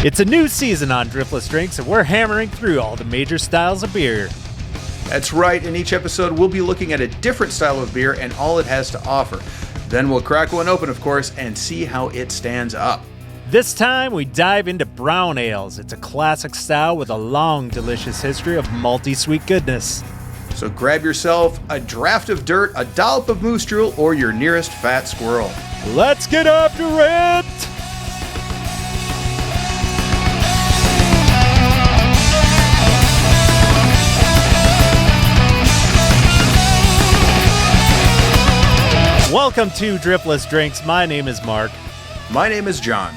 It's a new season on Driftless Drinks, and we're hammering through all the major styles of beer. That's right. In each episode, we'll be looking at a different style of beer and all it has to offer. Then we'll crack one open, of course, and see how it stands up. This time, we dive into brown ales. It's a classic style with a long, delicious history of malty-sweet goodness. So grab yourself a draft of dirt, a dollop of moose drool, or your nearest fat squirrel. Let's get after it! Welcome to Driftless Drinks. My name is Mark. My name is John.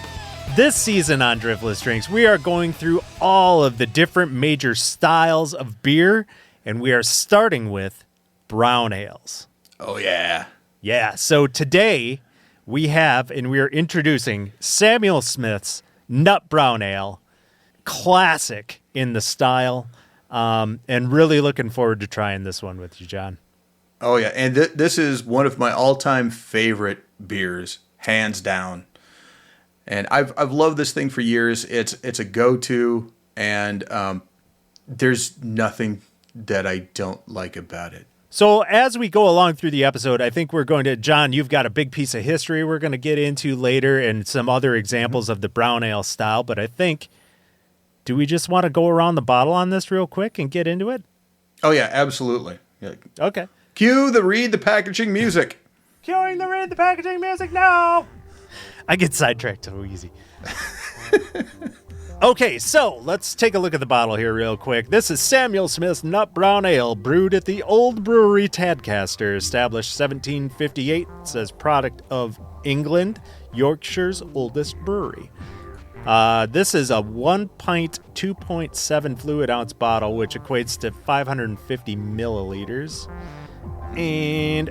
This season on Driftless Drinks, we are going through all of the different major styles of beer, and we are starting with brown ales. Oh, yeah. Yeah, so today we have, and we are introducing Samuel Smith's Nut Brown Ale, classic in the style, and really looking forward to trying this one with you, John. Oh, yeah, and this is one of my all-time favorite beers, hands down. And I've loved this thing for years. It's a go-to, and there's nothing that I don't like about it. So as we go along through the episode, I think we're going to, John, you've got a big piece of history we're going to get into later and some other examples of the brown ale style. But I think, do we just want to go around the bottle on this real quick and get into it? Oh, yeah, absolutely. Yeah. Okay. Cue the read the packaging music. Cueing the read the packaging music now. I get sidetracked so easy. Okay, so let's take a look at the bottle here real quick. This is Samuel Smith's Nut Brown Ale, brewed at the Old Brewery Tadcaster, established 1758. It says product of England, Yorkshire's oldest brewery. This is a 1 pint, 2.7 fluid ounce bottle, which equates to 550 milliliters. And,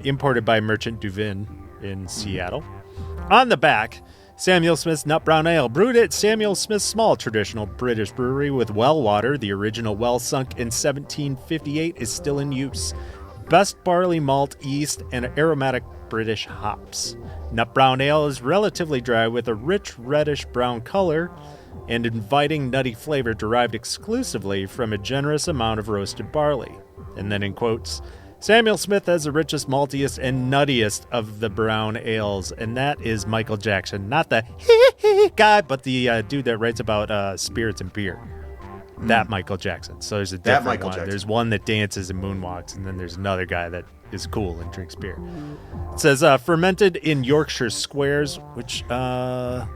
imported by Merchant Duvin in Seattle. On the back, Samuel Smith's Nut Brown Ale, brewed at Samuel Smith's small traditional British brewery with well water. The original well sunk in 1758 is still in use. Best barley malt, yeast, and aromatic British hops. Nut Brown Ale is relatively dry with a rich reddish brown color and inviting nutty flavor derived exclusively from a generous amount of roasted barley. And then in quotes, Samuel Smith has the richest, maltiest, and nuttiest of the brown ales, and that is Michael Jackson. Not the guy, but the dude that writes about spirits and beer. That Michael Jackson. So there's a different one. There's one that dances and moonwalks, and then there's another guy that is cool and drinks beer. It says fermented in Yorkshire squares, which I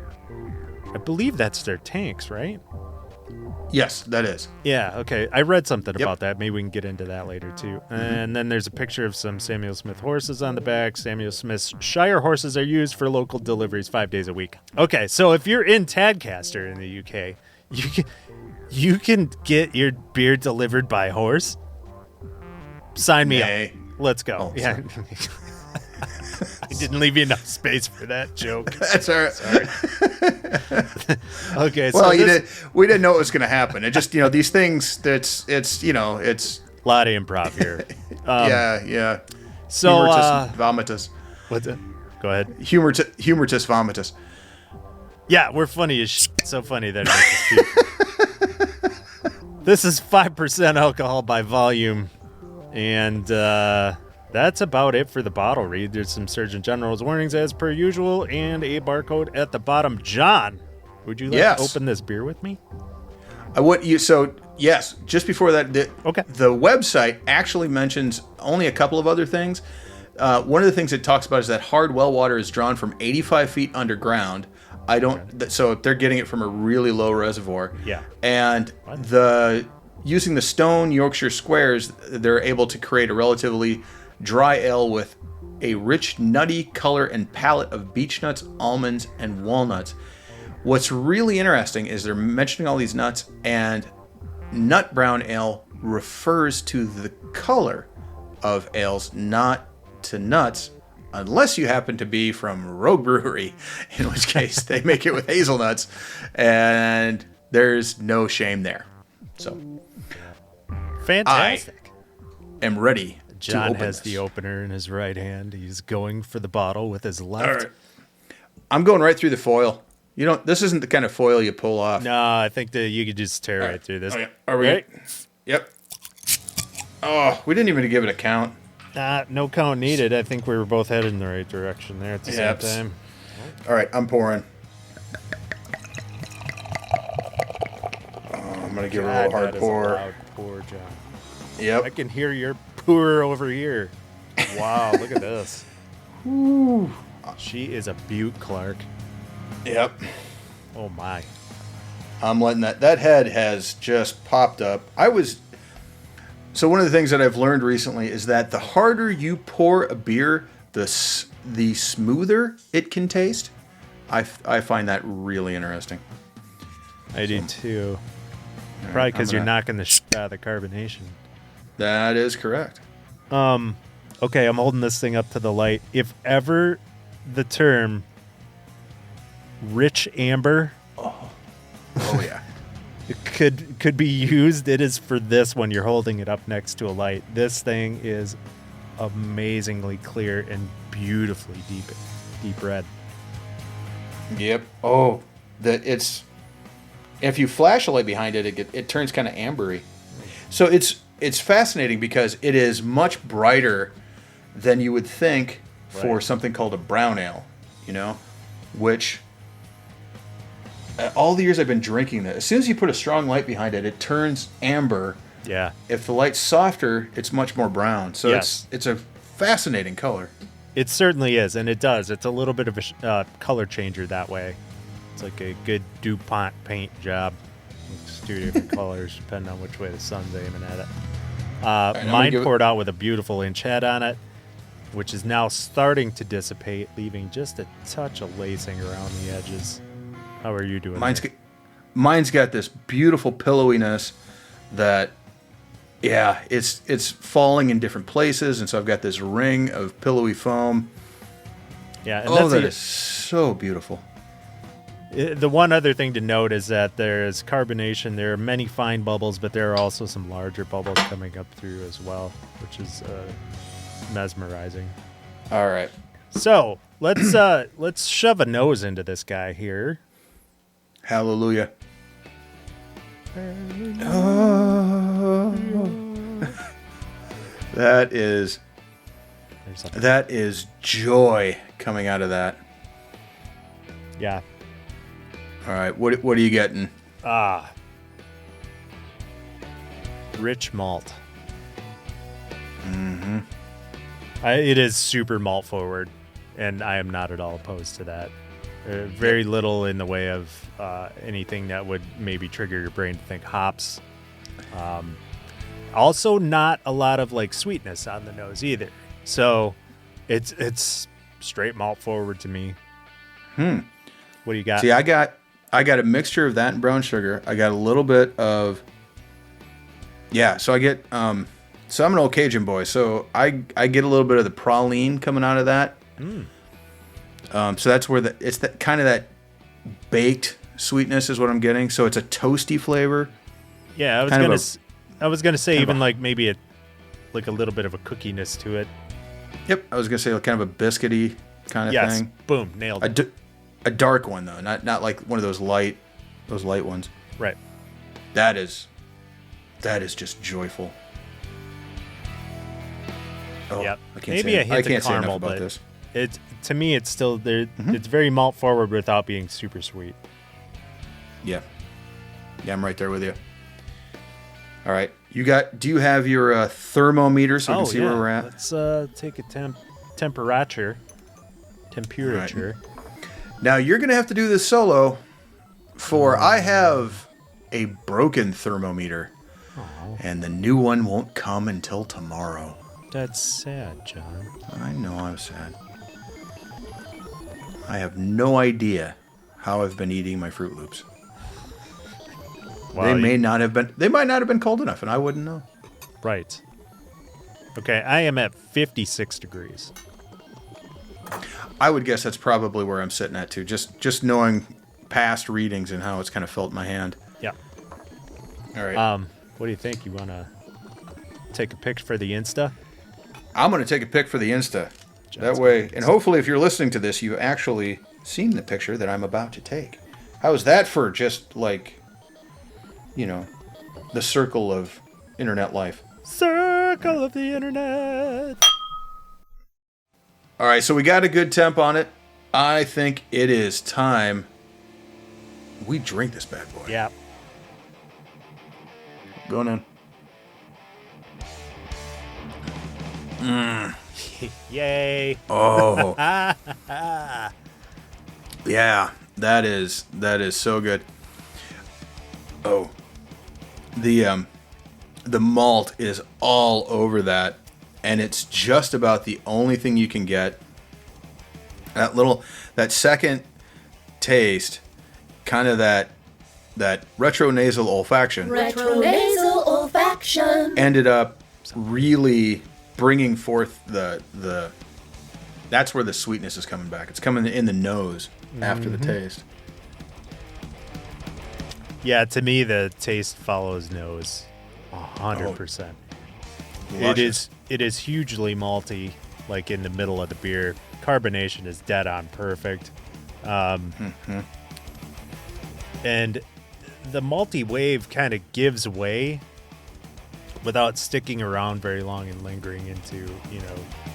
believe that's their tanks, right? Yes, that is. Yeah, okay. I read something about that. Maybe we can get into that later, too. And then there's a picture of some Samuel Smith horses on the back. Samuel Smith's Shire horses are used for local deliveries 5 days a week. Okay, so if you're in Tadcaster in the UK, you can get your beer delivered by horse. Sign me up. Let's go. Oh, yeah. I didn't leave you enough space for that joke. That's all right. Sorry. Okay. Well, we didn't know it was going to happen. It just, these things. It's a lot of improv here. Yeah. So humoritus vomitus. What's that? Go ahead. Humoritus vomitus. Yeah, we're funny as shit. So funny that it makes us puke. This is 5% alcohol by volume, and that's about it for the bottle read. There's some Surgeon General's warnings as per usual and a barcode at the bottom. John, would you like to open this beer with me? I would. Yes. Just before that, the website actually mentions only a couple of other things. One of the things it talks about is that hard well water is drawn from 85 feet underground. So they're getting it from a really low reservoir. Yeah. And using the stone Yorkshire squares, they're able to create a relatively dry ale with a rich nutty color and palate of beech nuts, almonds, and walnuts. What's really interesting is they're mentioning all these nuts, and Nut Brown Ale refers to the color of ales, not to nuts, unless you happen to be from Rogue Brewery, in which case they make it with hazelnuts, and there's no shame there. So, fantastic. I am ready. John has the opener in his right hand. He's going for the bottle with his left. All right. I'm going right through the foil. You don't. This isn't the kind of foil you pull off. No, I think that you could just tear right through this. Oh, yeah. Are we? Right? Yep. Oh, we didn't even give it a count. No count needed. I think we were both headed in the right direction there at the same time. All right, I'm pouring. Oh, I'm gonna give it a little hard pour. A loud pour, John. Yep. I can hear your pour over here. Wow, look at this. Ooh. She is a beaut, Clark. Yep. Oh my. I'm letting that head has just popped up. So one of the things that I've learned recently is that the harder you pour a beer, the smoother it can taste. I find that really interesting. I do too. Probably because you're knocking the shit out of the carbonation. That is correct. Okay, I'm holding this thing up to the light. If ever the term rich amber Oh yeah. it could be used, it is for this when you're holding it up next to a light. This thing is amazingly clear and beautifully deep red. Yep. Oh, if you flash a light behind it, it turns kind of ambery. So it's fascinating because it is much brighter than you would think for something called a brown ale, which all the years I've been drinking that, as soon as you put a strong light behind it, it turns amber. Yeah. If the light's softer, it's much more brown. So it's a fascinating color. It certainly is, and it does. It's a little bit of a color changer that way. It's like a good DuPont paint job. It's two different colors, depending on which way the sun's aiming at it. Mine poured out with a beautiful inch head on it, which is now starting to dissipate, leaving just a touch of lacing around the edges. How are you doing? Mine's got this beautiful pillowiness that, it's falling in different places, and so I've got this ring of pillowy foam. Yeah, and that is so beautiful. The one other thing to note is that there is carbonation. There are many fine bubbles, but there are also some larger bubbles coming up through as well, which is mesmerizing. All right. So let's shove a nose into this guy here. Hallelujah. Oh. That is joy coming out of that. Yeah. All right, what are you getting? Rich malt. Mm-hmm. It is super malt forward, and I am not at all opposed to that. Very little in the way of anything that would maybe trigger your brain to think hops. Also, not a lot of sweetness on the nose either. So, it's straight malt forward to me. What do you got? See, I got a mixture of that and brown sugar. I got a little bit of So I get so I'm an old Cajun boy. So I get a little bit of the praline coming out of that. So that's where it's that kind of that baked sweetness is what I'm getting. So it's a toasty flavor. Yeah, I was gonna say even maybe a little bit of a cookiness to it. Yep, I was gonna say kind of a biscuity kind of thing. Boom, nailed it. A dark one though, not like one of those light ones. Right. That is just joyful. Oh, yep. I can't maybe say, a hint I can't of caramel, say enough about but this. To me, it's still there. It's very malt forward without being super sweet. Yeah, I'm right there with you. All right, do you have your thermometer so we can see where we're at? Let's take a temperature. Right. Now you're gonna have to do this solo, for I have a broken thermometer, and the new one won't come until tomorrow. That's sad, John. I know I'm sad. I have no idea how I've been eating my Fruit Loops. Well, they might not have been cold enough, and I wouldn't know. Right. Okay, I am at 56 degrees. I would guess that's probably where I'm sitting at too. Just knowing past readings and how it's kind of felt in my hand. Yeah. All right. What do you think? You want to take a pic for the Insta? I'm going to take a pic for the Insta. That way, and hopefully if you're listening to this, you've actually seen the picture that I'm about to take. How's that for just like, the circle of internet life? Circle of the internet. All right, so we got a good temp on it. I think it is time we drink this bad boy. Yeah. Going in. Yay. Oh. Yeah, that is so good. Oh. The malt is all over that, and it's just about the only thing you can get. That second taste, kind of that retronasal olfaction. Retronasal olfaction. Ended up really bringing forth the that's where the sweetness is coming back. It's coming in the nose after the taste. Yeah, to me, the taste follows nose 100%. It is hugely malty, like in the middle of the beer. Carbonation is dead on perfect. And the malty wave kind of gives way without sticking around very long and lingering into,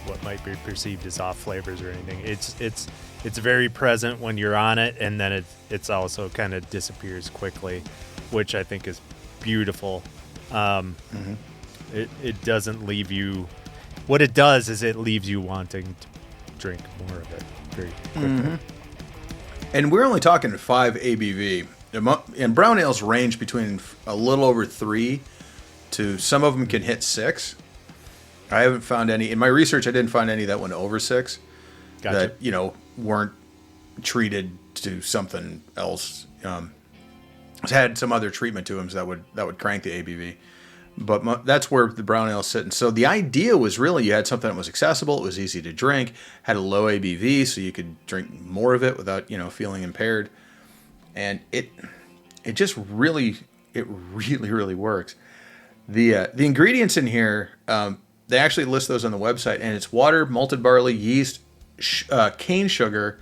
what might be perceived as off flavors or anything. It's very present when you're on it, and then it's also kind of disappears quickly, which I think is beautiful. It doesn't leave you. What it does is it leaves you wanting to drink more of it very quickly. And we're only talking 5 ABV. And brown ales range between a little over 3 to some of them can hit 6. I haven't found any. In my research, I didn't find any that went over 6. Gotcha. That, weren't treated to something else. Had some other treatment to them that would crank the ABV. But that's where the brown ale's sitting. So the idea was really you had something that was accessible, it was easy to drink, had a low ABV, so you could drink more of it without, feeling impaired. And it really works. The ingredients in here, they actually list those on the website, and it's water, malted barley, yeast, cane sugar.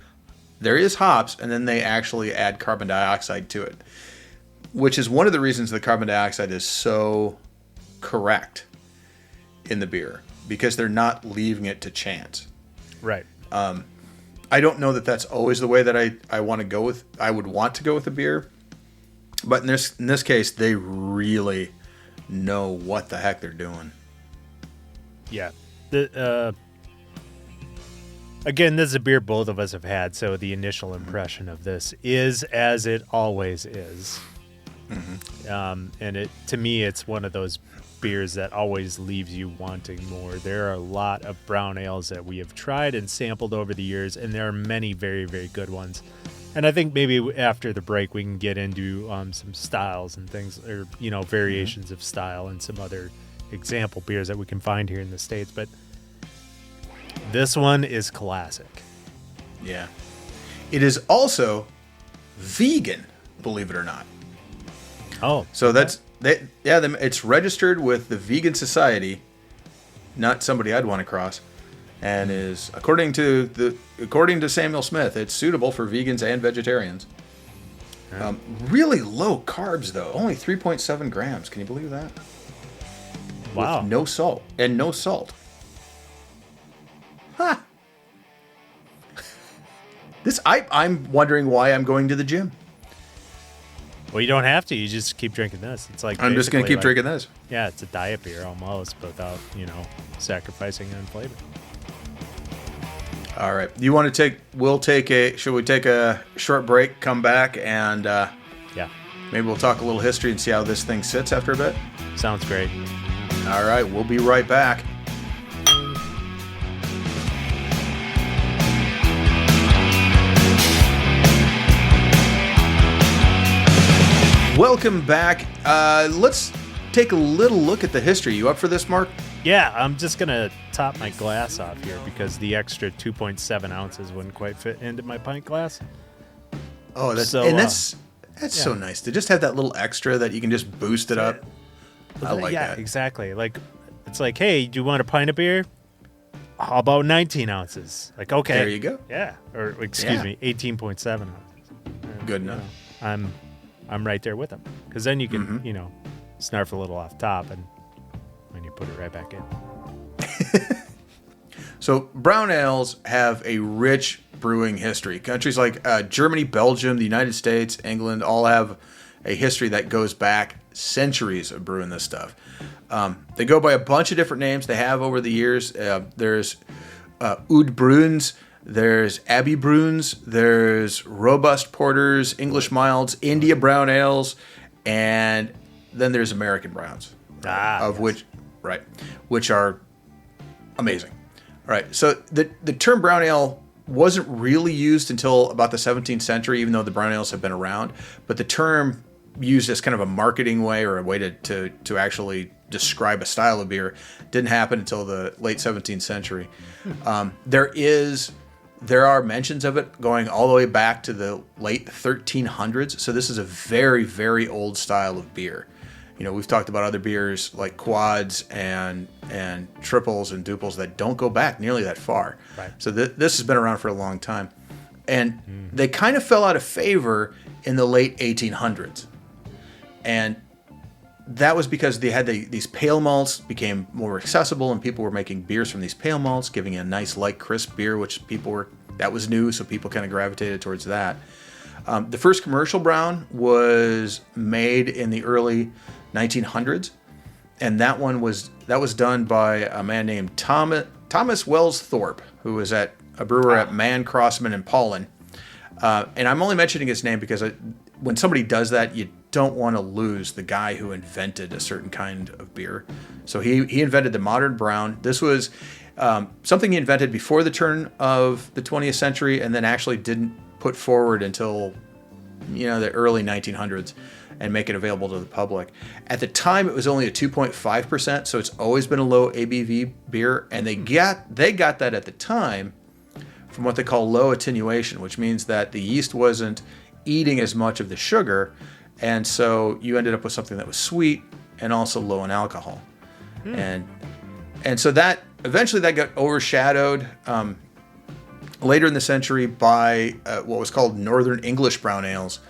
There is hops, and then they actually add carbon dioxide to it, which is one of the reasons the carbon dioxide is so correct in the beer, because they're not leaving it to chance. Right. I don't know that that's always the way that I want to go with. I would want to go with a beer, but in this case, they really know what the heck they're doing. Yeah. Again, this is a beer both of us have had, so the initial impression of this is as it always is. And to me, it's one of those beers that always leaves you wanting more. There are a lot of brown ales that we have tried and sampled over the years, and there are many very, very good ones. And I think maybe after the break we can get into some styles and things, or variations of style and some other example beers that we can find here in the States. But this one is classic. Yeah. It is also vegan, believe it or not. Oh, so that's it's registered with the Vegan Society, not somebody I'd want to cross, and is according to Samuel Smith, it's suitable for vegans and vegetarians. Really low carbs though, only 3.7 grams. Can you believe that? Wow. With no salt. Huh. I'm wondering why I'm going to the gym. Well, you don't have to. You just keep drinking this. It's like I'm just going to keep drinking this. Yeah, it's a diet beer almost, without, sacrificing on flavor. All right. You want to should we take a short break, come back, and yeah, maybe we'll talk a little history and see how this thing sits after a bit? Sounds great. All right. We'll be right back. Welcome back. Let's take a little look at the history. You up for this, Mark? Yeah, I'm just going to top my glass off here because the extra 2.7 ounces wouldn't quite fit into my pint glass. Oh, that's so nice to just have that little extra that you can just boost it up. I like that. Yeah, exactly. Like, it's like, hey, do you want a pint of beer? How about 19 ounces? Like, okay. There you go. Yeah. Or, excuse me, 18.7 ounces. Good enough. I'm right there with them. Because then you can, snarf a little off top and you put it right back in. So brown ales have a rich brewing history. Countries like Germany, Belgium, the United States, England all have a history that goes back centuries of brewing this stuff. They go by a bunch of different names they have over the years. There's Oud Bruins, there's Abbey Bruins, there's Robust Porters, English Milds, India Brown Ales, and then there's American Browns, which are amazing. All right, so the term brown ale wasn't really used until about the 17th century, even though the brown ales have been around. But the term used as kind of a marketing way or a way to actually describe a style of beer didn't happen until the late 17th century. There are mentions of it going all the way back to the late 1300s. So this is a very, very old style of beer. We've talked about other beers like quads and triples and duples that don't go back nearly that far. Right. So this has been around for a long time. And they kind of fell out of favor in the late 1800s. And that was because they had these pale malts became more accessible, and people were making beers from these pale malts, giving a nice light crisp beer, which that was new, so people kind of gravitated towards that. The first commercial brown was made in the early 1900s, and that was done by a man named Thomas Wells Thorpe, who was a brewer at Mann, Crossman, and Paulin. And I'm only mentioning his name because when somebody does that, you don't want to lose the guy who invented a certain kind of beer. So he invented the modern brown. This was something he invented before the turn of the 20th century, and then actually didn't put forward until the early 1900s and make it available to the public. At the time, it was only a 2.5%, so it's always been a low ABV beer, and they got that at the time from what they call low attenuation, which means that the yeast wasn't eating as much of the sugar, and so you ended up with something that was sweet and also low in alcohol. And so that eventually that got overshadowed later in the century by what was called Northern English brown ales,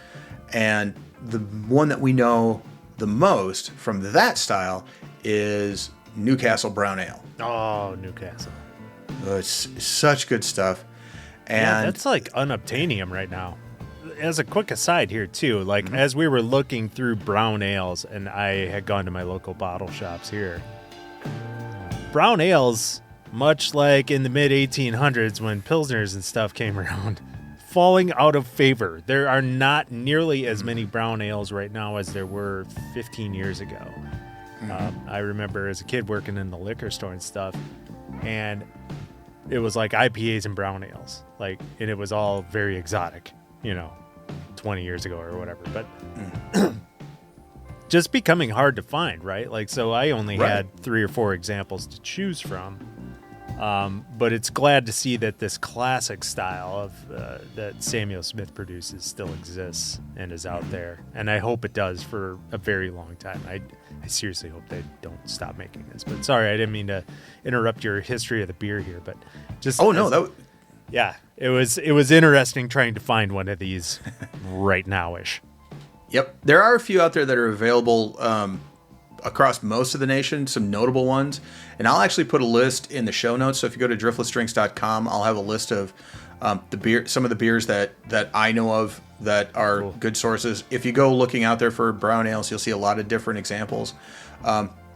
and the one that we know the most from that style is Newcastle Brown Ale. Oh, Newcastle. It's such good stuff. And that's like unobtainium right now. As a quick aside here too, as we were looking through brown ales, and I had gone to my local bottle shops here, brown ales, much like in the mid 1800s when Pilsners and stuff came around, falling out of favor. There are not nearly as many brown ales right now as there were 15 years ago. I remember as a kid working in the liquor store and stuff, and it was like IPAs and brown ales, and it was all very exotic, 20 years ago or whatever. But just becoming hard to find, right? So I only had 3 or 4 examples to choose from. But it's glad to see that this classic style of that Samuel Smith produces still exists and is out there. And I hope it does for a very long time. I seriously hope they don't stop making this. But sorry, I didn't mean to interrupt your history of the beer here. But just yeah, it was interesting trying to find one of these right now-ish. Yep, there are a few out there that are available across most of the nation, some notable ones. And I'll actually put a list in the show notes. So if you go to driftlessdrinks.com, I'll have a list of some of the beers that I know of that are good sources. If you go looking out there for brown ales, you'll see a lot of different examples.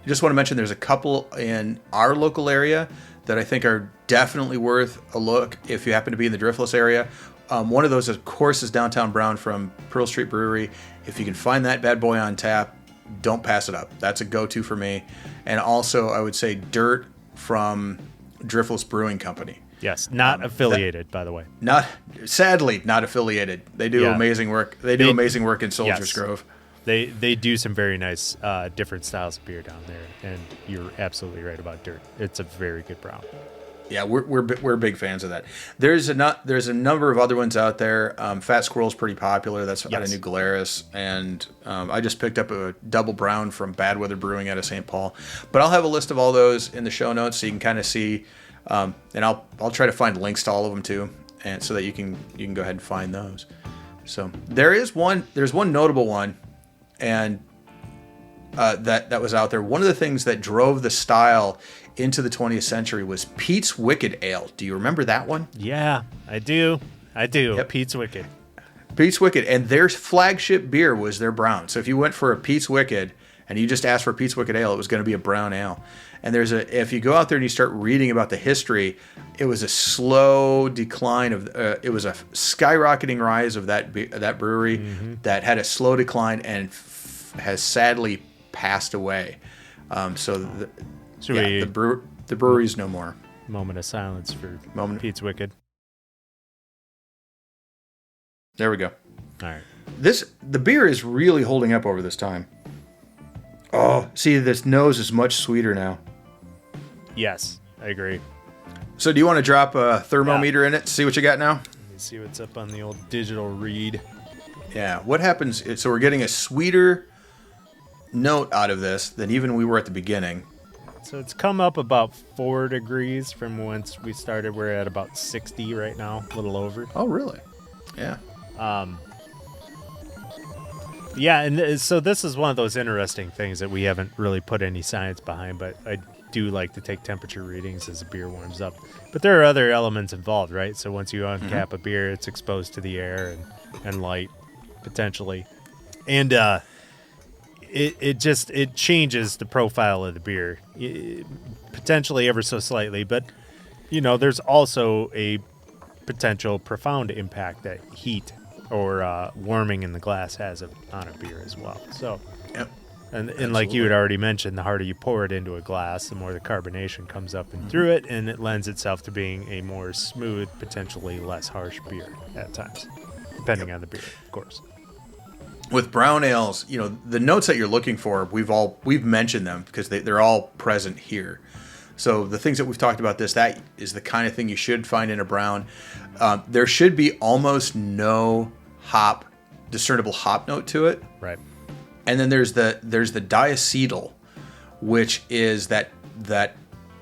Just want to mention there's a couple in our local area that I think are definitely worth a look if you happen to be in the Driftless area. One of those, of course, is Downtown Brown from Pearl Street Brewery. If you can find that bad boy on tap, don't pass it up. That's a go-to for me. And also, I would say Dirt from Driftless Brewing Company. Yes, not affiliated, by the way. Sadly, not affiliated. They do amazing work. They do amazing work in Soldiers Grove. They do some very nice different styles of beer down there, and you're absolutely right about Dirt. It's a very good brown. Yeah, we're big fans of that. There's a number of other ones out there. Fat Squirrel's pretty popular. That's out of New Glarus, and I just picked up a double brown from Bad Weather Brewing out of St. Paul. But I'll have a list of all those in the show notes so you can kind of see, and I'll try to find links to all of them too, and so that you can go ahead and find those. So there's one notable one, and that was out there. One of the things that drove the style into the 20th century was Pete's Wicked Ale. Do you remember that one? Yeah, I do. Yep. Pete's Wicked. Pete's Wicked, and their flagship beer was their brown. So if you went for a Pete's Wicked and you just asked for a Pete's Wicked Ale, it was going to be a brown ale. And if you go out there and you start reading about the history, it was a slow decline it was a skyrocketing rise of that brewery that had a slow decline and has sadly passed away. The brewery's no more. Moment of silence for Pete's Wicked. There we go. All right. The beer is really holding up over this time. Oh, see, this nose is much sweeter now. Yes, I agree. So do you want to drop a thermometer in it, see what you got now? Let me see what's up on the old digital read. Yeah, what happens, so we're getting a sweeter note out of this than even we were at the beginning. So it's come up about 4 degrees from whence we started. We're at about 60 right now, a little over. Oh, really? Yeah. Yeah, and so this is one of those interesting things that we haven't really put any science behind, but I do like to take temperature readings as the beer warms up. But there are other elements involved, right? So once you uncap a beer, it's exposed to the air and light, potentially. And it changes the profile of the beer, potentially ever so slightly. But, there's also a potential profound impact that heat or warming in the glass has on a beer as well. So, yep. And like you had already mentioned, the harder you pour it into a glass, the more the carbonation comes up and through it, and it lends itself to being a more smooth, potentially less harsh beer at times, depending on the beer, of course. With brown ales, the notes that you're looking for, we've mentioned them because they're all present here. So the things that we've talked about, that is the kind of thing you should find in a brown. There should be almost no discernible hop note to it. Right. And then there's the diacetyl, which is that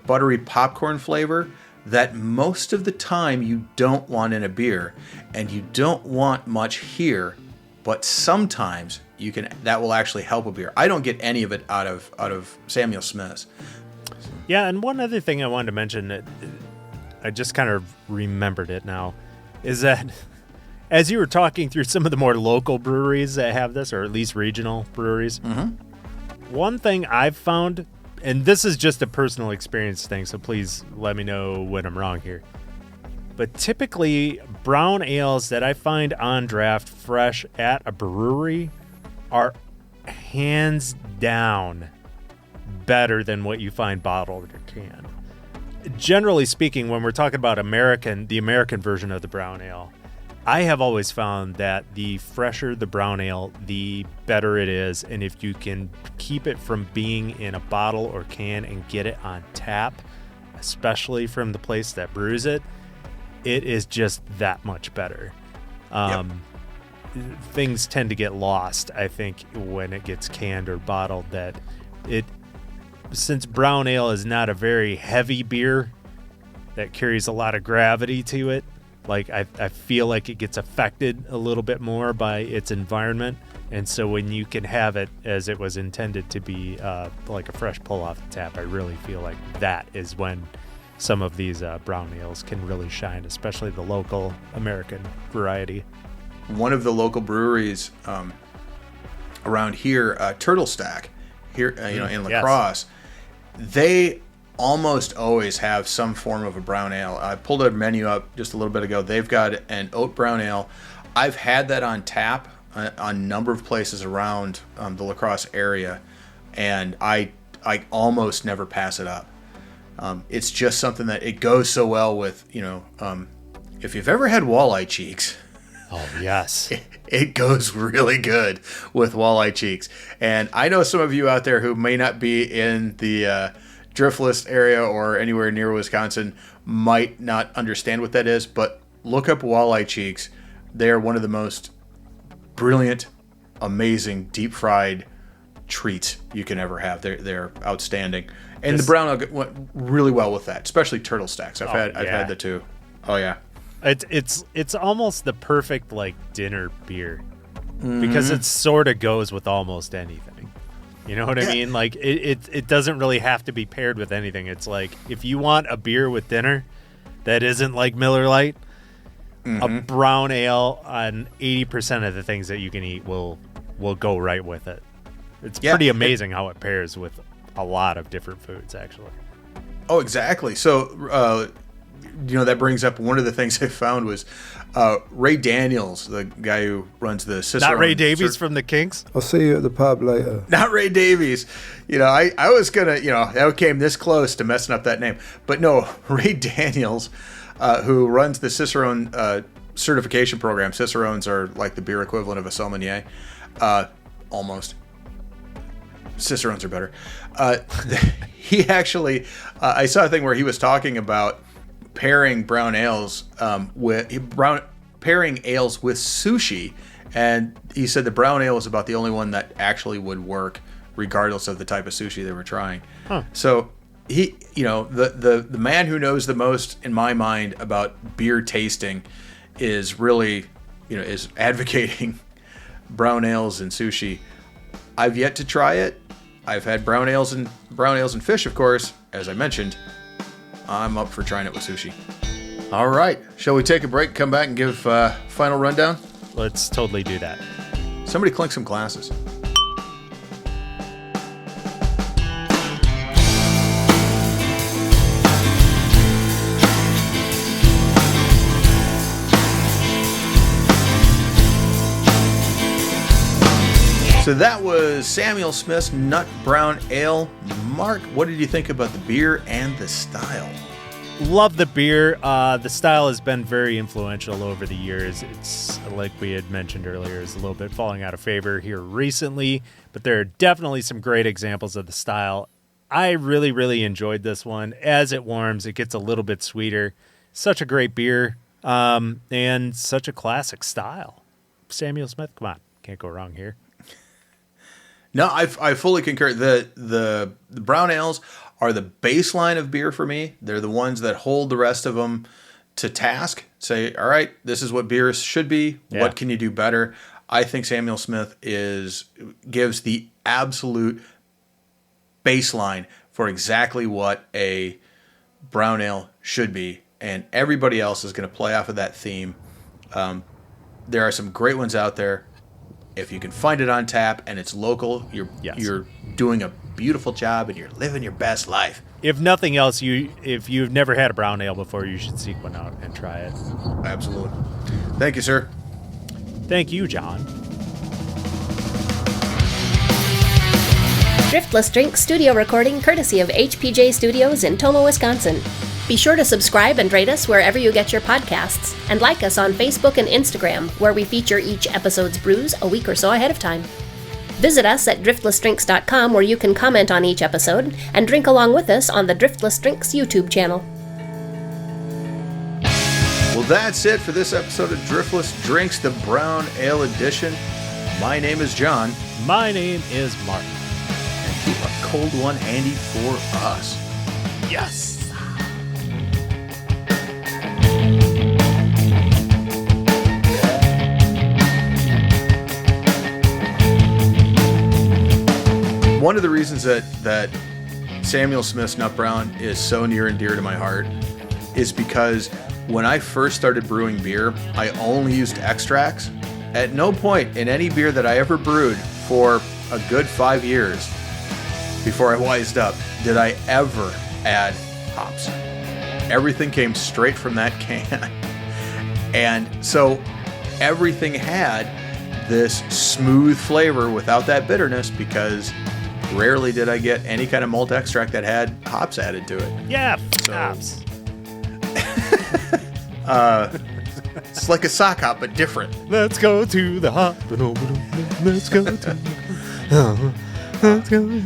buttery popcorn flavor that most of the time you don't want in a beer, and you don't want much here, but sometimes that will actually help a beer. I don't get any of it out of Samuel Smith's. Yeah, and one other thing I wanted to mention that I just kind of remembered it now is that as you were talking through some of the more local breweries that have this, or at least regional breweries, one thing I've found, and this is just a personal experience thing, so please let me know when I'm wrong here, but typically brown ales that I find on draft fresh at a brewery are hands down better than what you find bottled or canned. Generally speaking, when we're talking about the American version of the brown ale, I have always found that the fresher the brown ale, the better it is. And if you can keep it from being in a bottle or can and get it on tap, especially from the place that brews it, it is just that much better. Things tend to get lost, I think, when it gets canned or bottled, since brown ale is not a very heavy beer that carries a lot of gravity to it, like I feel like it gets affected a little bit more by its environment. And so when you can have it as it was intended to be, like a fresh pull off the tap, I really feel like that is when some of these brown ales can really shine, especially the local American variety. One of the local breweries around here, Turtle Stack, here in La Crosse, they almost always have some form of a brown ale. I pulled a menu up just a little bit ago. They've got an oat brown ale. I've had that on tap on a number of places around the La Crosse area, and I almost never pass it up. It's just something that it goes so well with, if you've ever had walleye cheeks. Oh, yes. It goes really good with walleye cheeks. And I know some of you out there who may not be in the Driftless area or anywhere near Wisconsin might not understand what that is, but look up walleye cheeks. They are one of the most brilliant, amazing, deep-fried treats you can ever have. They're outstanding. And the brown ale went really well with that, especially turtle stacks. I've had the two. Oh, yeah. It's almost the perfect like dinner beer because it sort of goes with almost anything. You know what I mean? Like it doesn't really have to be paired with anything. It's like if you want a beer with dinner that isn't like Miller Lite, a brown ale on 80% of the things that you can eat will go right with it. It's pretty amazing how it pairs with a lot of different foods, actually. Oh, exactly. So, that brings up one of the things I found was Ray Daniels, the guy who runs the Cicerone. Not Ray Davies from the Kinks? I'll see you at the pub later. Not Ray Davies. I was going to, that came this close to messing up that name. But no, Ray Daniels, who runs the Cicerone certification program. Cicerones are like the beer equivalent of a sommelier. Almost. Cicerones are better. He actually, I saw a thing where he was talking about pairing brown ales pairing ales with sushi, and he said the brown ale was about the only one that actually would work, regardless of the type of sushi they were trying. So he, the man who knows the most in my mind about beer tasting is really, is advocating brown ales and sushi. I've yet to try it. I've had brown ales and fish, of course, as I mentioned. I'm up for trying it with sushi. All right. Shall we take a break, come back, and give final rundown? Let's totally do that. Somebody clink some glasses. So that was Samuel Smith's Nut Brown Ale. Mark, what did you think about the beer and the style? Love the beer. The style has been very influential over the years. It's, like we had mentioned earlier, is a little bit falling out of favor here recently, but there are definitely some great examples of the style. I really, really enjoyed this one. As it warms, it gets a little bit sweeter. Such a great beer, and such a classic style. Samuel Smith, come on. Can't go wrong here. No, I fully concur. The brown ales are the baseline of beer for me. They're the ones that hold the rest of them to task. Say, all right, this is what beer should be. Yeah. What can you do better? I think Samuel Smith gives the absolute baseline for exactly what a brown ale should be, and everybody else is going to play off of that theme. There are some great ones out there. If you can find it on tap and it's local, you're doing a beautiful job and you're living your best life. If nothing else, if you've never had a brown ale before, you should seek one out and try it. Absolutely. Thank you, sir. Thank you, John. Driftless Drink studio recording courtesy of HPJ Studios in Tomah, Wisconsin. Be sure to subscribe and rate us wherever you get your podcasts, and like us on Facebook and Instagram, where we feature each episode's brews a week or so ahead of time. Visit us at driftlessdrinks.com, where you can comment on each episode and drink along with us on the Driftless Drinks YouTube channel. Well, that's it for this episode of Driftless Drinks, the Brown Ale Edition. My name is John. My name is Mark. And keep a cold one handy for us. Yes! One of the reasons that Samuel Smith's Nut Brown is so near and dear to my heart is because when I first started brewing beer, I only used extracts. At no point in any beer that I ever brewed for a good 5 years before I wised up did I ever add hops. Everything came straight from that can. And so everything had this smooth flavor without that bitterness, because rarely did I get any kind of malt extract that had hops added to it. Yeah, hops. It's like a sock hop, but different. Let's go to the hop. Let's go to let's go.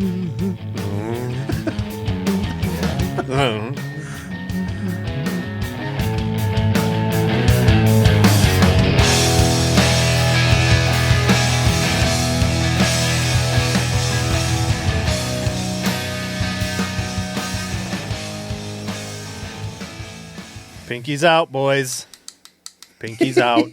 Pinky's out, boys. Pinky's out.